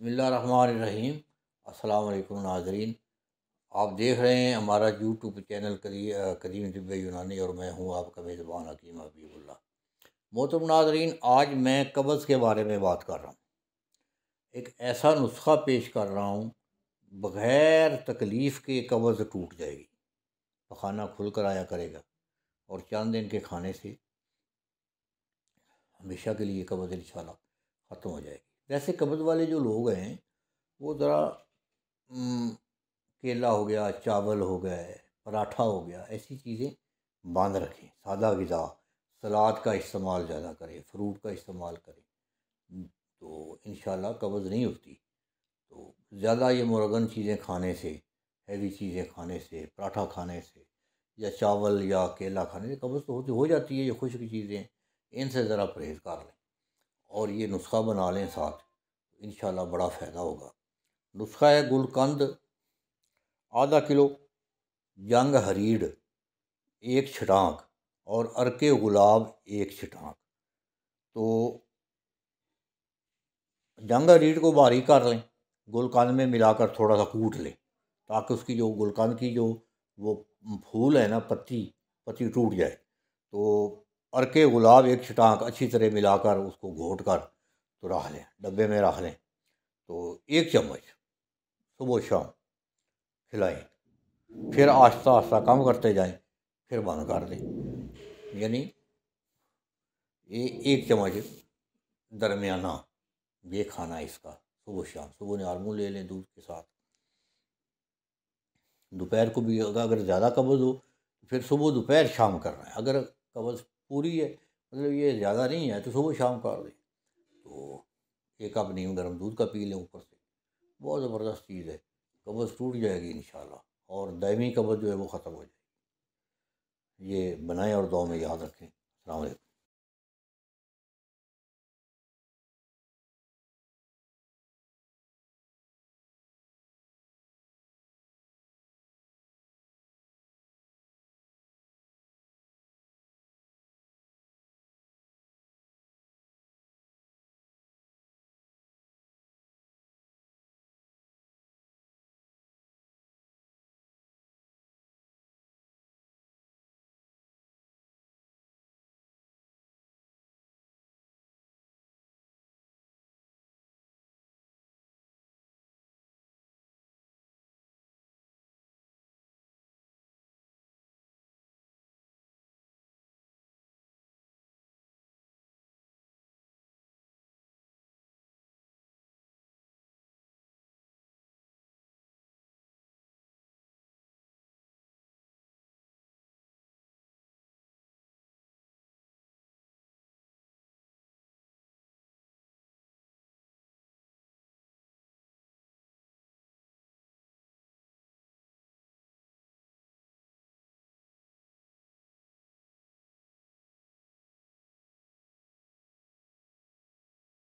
بسم اللہ الرحمن الرحیم۔ السلام علیکم ناظرین، آپ دیکھ رہے ہیں ہمارا یوٹیوب چینل قدیم طب یونانی، اور میں ہوں آپ کا میزبان حکیم حبیب اللہ۔ محترم ناظرین، آج میں قبض کے بارے میں بات کر رہا ہوں۔ ایک ایسا نسخہ پیش کر رہا ہوں، بغیر تکلیف کے قبض ٹوٹ جائے گی، پخانہ کھل کر آیا کرے گا، اور چند دن کے کھانے سے ہمیشہ کے لیے قبض انشاءاللہ ختم ہو جائے گی۔ ویسے قبض والے جو لوگ ہیں وہ ذرا کیلا ہو گیا، چاول ہو گئے، پراٹھا ہو گیا، ایسی چیزیں باندھ رکھیں، سادہ غذا، سلاد کا استعمال زیادہ کریں، فروٹ کا استعمال کریں، تو انشاءاللہ قبض نہیں ہوتی۔ تو زیادہ یہ مرغن چیزیں کھانے سے، ہیوی چیزیں کھانے سے، پراٹھا کھانے سے یا چاول یا کیلا کھانے سے قبض تو ہو جاتی ہے۔ یہ خشک چیزیں، ان سے ذرا پرہیز کر لیں اور یہ نسخہ بنا لیں ساتھ، انشاءاللہ بڑا فائدہ ہوگا۔ نسخہ ہے: گلقند آدھا کلو، جنگ ہریڑ ایک چھٹانک، اور عرق گلاب ایک چھٹانک۔ تو جنگ ہریڑ کو باریک کر لیں، گلقند میں ملا کر تھوڑا سا کوٹ لیں، تاکہ اس کی جو گلقند کی جو وہ پھول ہے نا، پتی ٹوٹ جائے۔ تو عرق گلاب ایک چھٹانک اچھی طرح ملا کر اس کو گھوٹ کر تو رکھ لیں، ڈبے میں رکھ لیں۔ تو ایک چمچ صبح و شام کھلائیں، پھر آہستہ آہستہ کم کرتے جائیں، پھر بند کر دیں۔ یعنی ایک چمچ درمیانہ یہ کھانا ہے اس کا، صبح و شام۔ صبح نارمل لے لیں دودھ کے ساتھ، دوپہر کو بھی اگر زیادہ قبض ہو پھر صبح دوپہر شام کرنا ہے۔ اگر قبض پوری ہے، مطلب یہ زیادہ نہیں ہے، تو صبح شام کر دیں۔ تو ایک کپ نیم گرم دودھ کا پی لیں اوپر سے، بہت زبردست چیز ہے، قبض ٹوٹ جائے گی انشاءاللہ، اور دائمی قبض جو ہے وہ ختم ہو جائے گی۔ یہ بنائیں اور دعا میں یاد رکھیں۔ السلام علیکم۔